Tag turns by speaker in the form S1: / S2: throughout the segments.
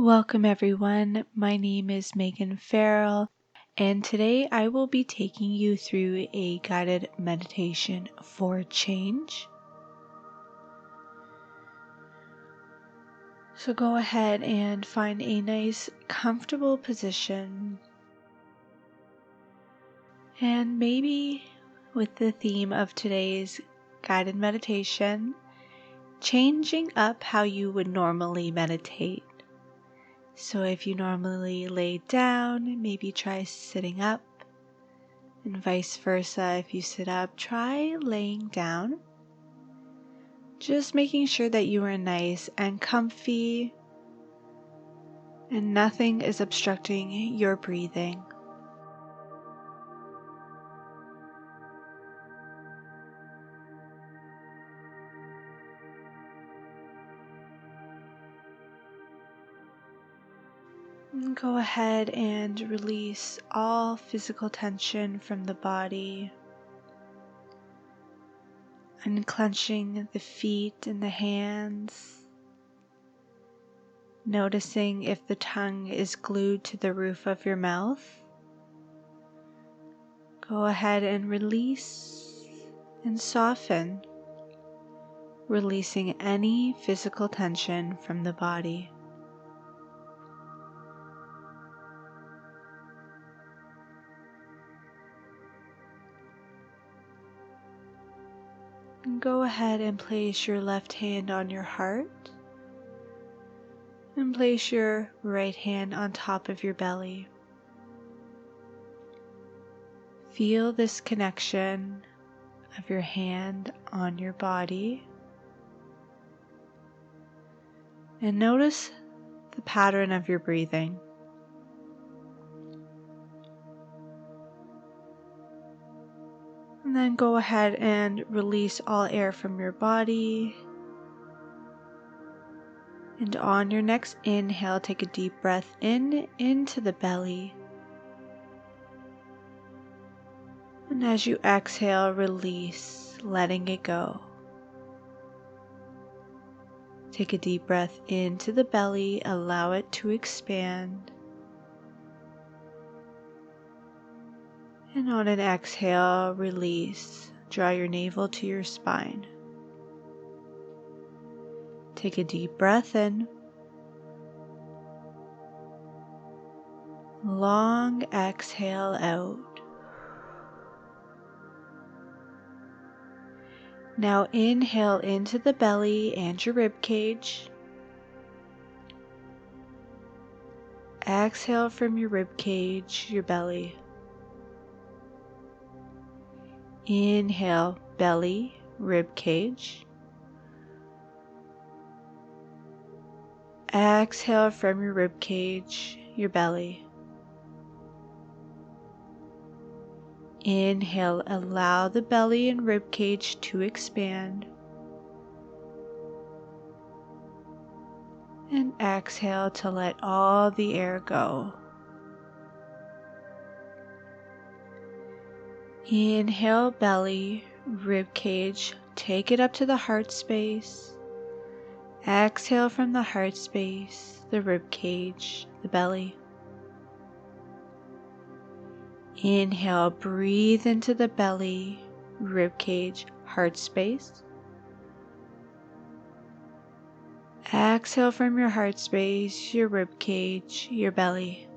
S1: Welcome everyone, my name is Meghan and today I will be taking you through a guided meditation for change. So go ahead and find a nice comfortable position, and maybe with the theme of today's guided meditation, changing up how you would normally meditate. So if you normally lay down, maybe try sitting up, and vice versa. If you sit up, try laying down. Just making sure that you are nice and comfy and nothing is obstructing your breathing. And go ahead and release all physical tension from the body. Unclenching the feet and the hands. Noticing if the tongue is glued to the roof of your mouth. Go ahead and release and soften, releasing any physical tension from the body. And go ahead and place your left hand on your heart and place your right hand on top of your belly. Feel this connection of your hand on your body and notice the pattern of your breathing. And then go ahead and release all air from your body. And on your next inhale, take a deep breath in into the belly. And as you exhale, release, letting it go. Take a deep breath into the belly, allow it to expand. And on an exhale, release. Draw your navel to your spine. Take a deep breath in. Long exhale out. Now inhale into the belly and your rib cage. Exhale from your rib cage, your belly. Inhale, belly, rib cage. Exhale from your rib cage, your belly. Inhale, allow the belly and rib cage to expand. And exhale to let all the air go. Inhale, belly, rib cage, take it up to the heart space. Exhale from the heart space, the rib cage, the belly. Inhale, breathe into the belly, rib cage, heart space. Exhale from your heart space, your rib cage, your belly.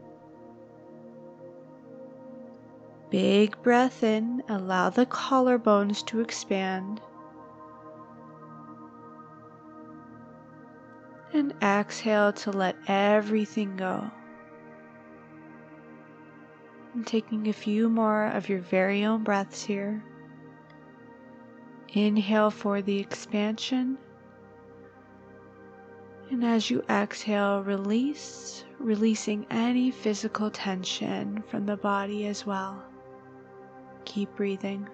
S1: Big breath in, allow the collarbones to expand. And exhale to let everything go. And taking a few more of your very own breaths here. Inhale for the expansion. And as you exhale, release, releasing any physical tension from the body as well. Keep breathing.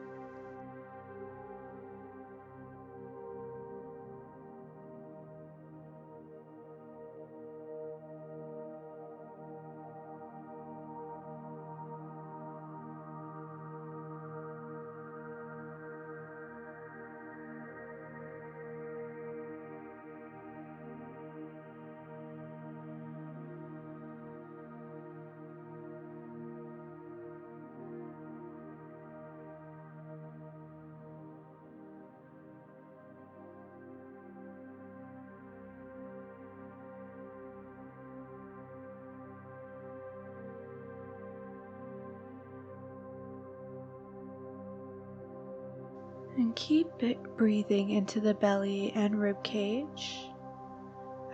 S1: And keep breathing into the belly and rib cage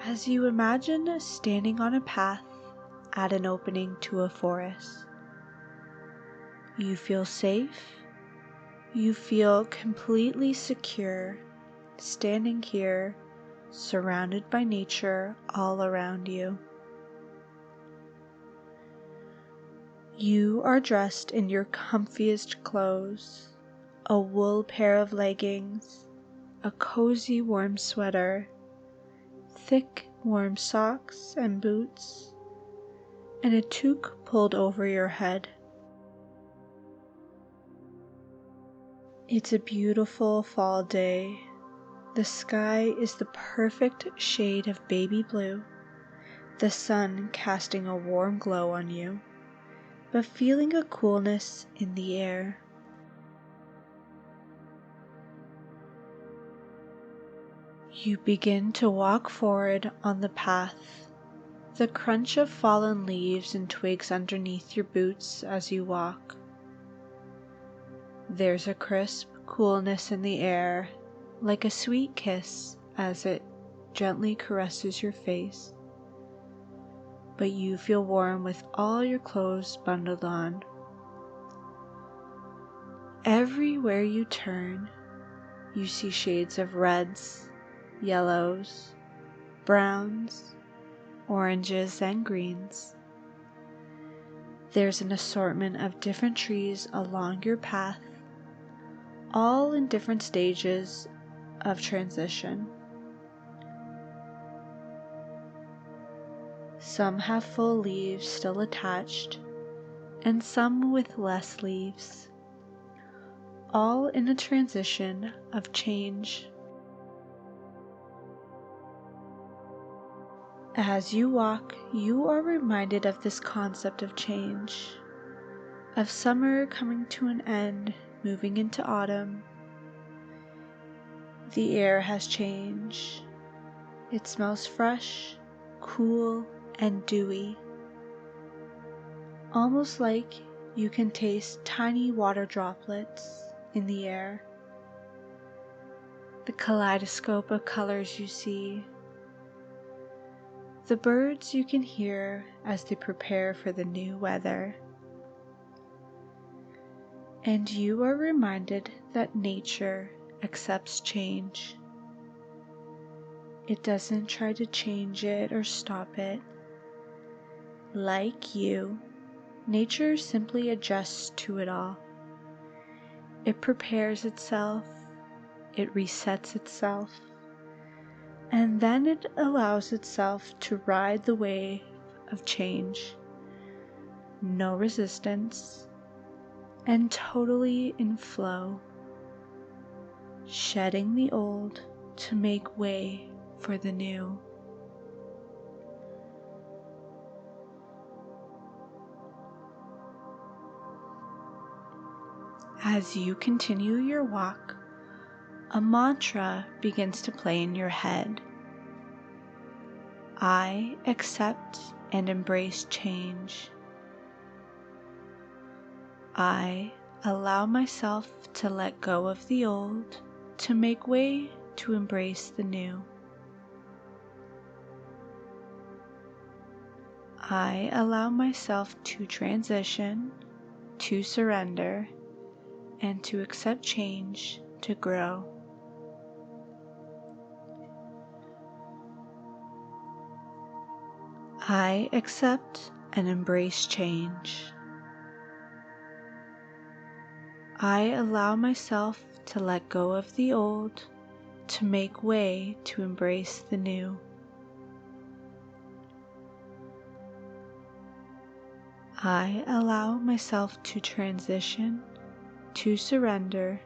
S1: as you imagine standing on a path at an opening to a forest. You feel safe. You feel completely secure standing here, surrounded by nature all around you. You are dressed in your comfiest clothes, a wool pair of leggings, a cozy warm sweater, thick warm socks and boots, and a toque pulled over your head. It's a beautiful fall day. The sky is the perfect shade of baby blue, the sun casting a warm glow on you, but feeling a coolness in the air. You begin to walk forward on the path, the crunch of fallen leaves and twigs underneath your boots as you walk. There's a crisp coolness in the air, like a sweet kiss as it gently caresses your face, but you feel warm with all your clothes bundled on. Everywhere you turn, you see shades of reds, yellows, browns, oranges, and greens. There's an assortment of different trees along your path, all in different stages of transition. Some have full leaves still attached, and some with less leaves, all in a transition of change. As you walk, you are reminded of this concept of change, of summer coming to an end, moving into autumn. The air has changed. It smells fresh, cool, and dewy, almost like you can taste tiny water droplets in the air. The kaleidoscope of colors you see, the birds you can hear as they prepare for the new weather. And you are reminded that nature accepts change. It doesn't try to change it or stop it. Like you, nature simply adjusts to it all. It prepares itself, it resets itself, and then it allows itself to ride the wave of change. No resistance, and totally in flow, shedding the old to make way for the new. As you continue your walk, a mantra begins to play in your head. I accept and embrace change. I allow myself to let go of the old to make way to embrace the new. I allow myself to transition, to surrender, and to accept change to grow. I accept and embrace change. I allow myself to let go of the old to make way to embrace the new. I allow myself to transition, to surrender,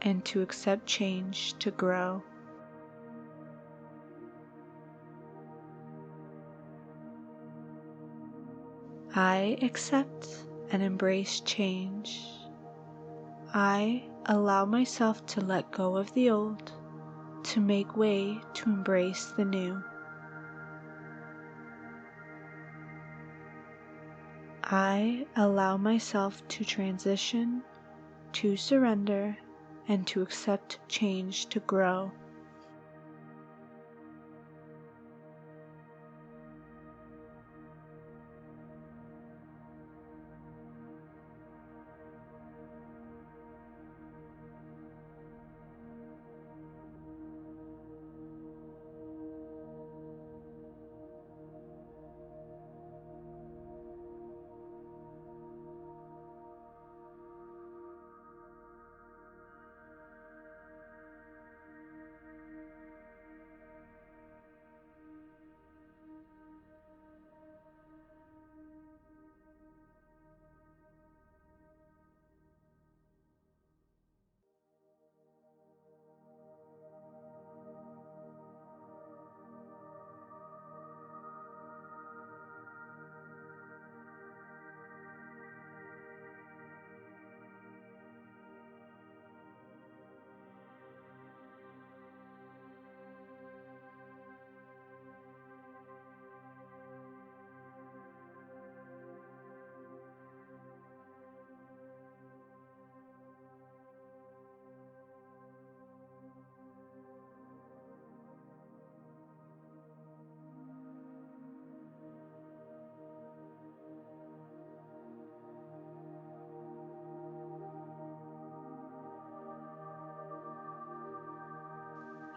S1: and to accept change to grow. I accept and embrace change. I allow myself to let go of the old to make way to embrace the new. I allow myself to transition, to surrender, and to accept change to grow.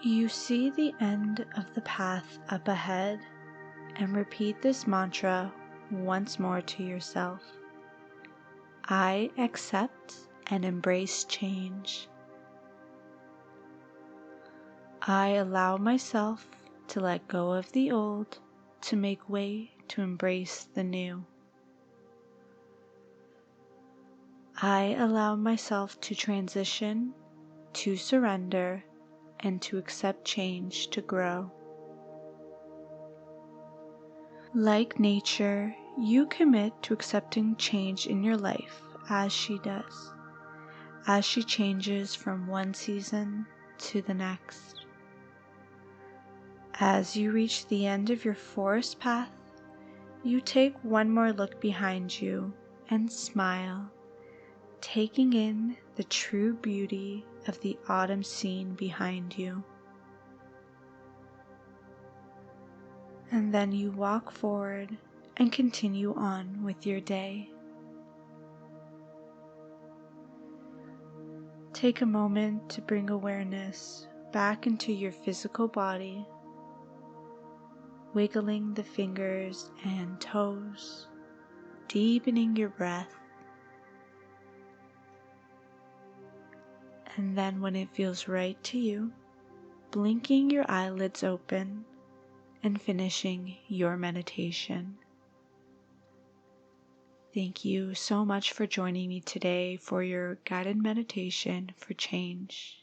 S1: You see the end of the path up ahead and repeat this mantra once more to yourself. I accept and embrace change. I allow myself to let go of the old to make way to embrace the new. I allow myself to transition, to surrender, and to accept change to grow. Like nature, you commit to accepting change in your life as she does, as she changes from one season to the next. As you reach the end of your forest path, you take one more look behind you and smile, taking in the true beauty of the autumn scene behind you. And then you walk forward and continue on with your day. Take a moment to bring awareness back into your physical body, wiggling the fingers and toes, deepening your breath. And then when it feels right to you, blinking your eyelids open and finishing your meditation. Thank you so much for joining me today for your guided meditation for change.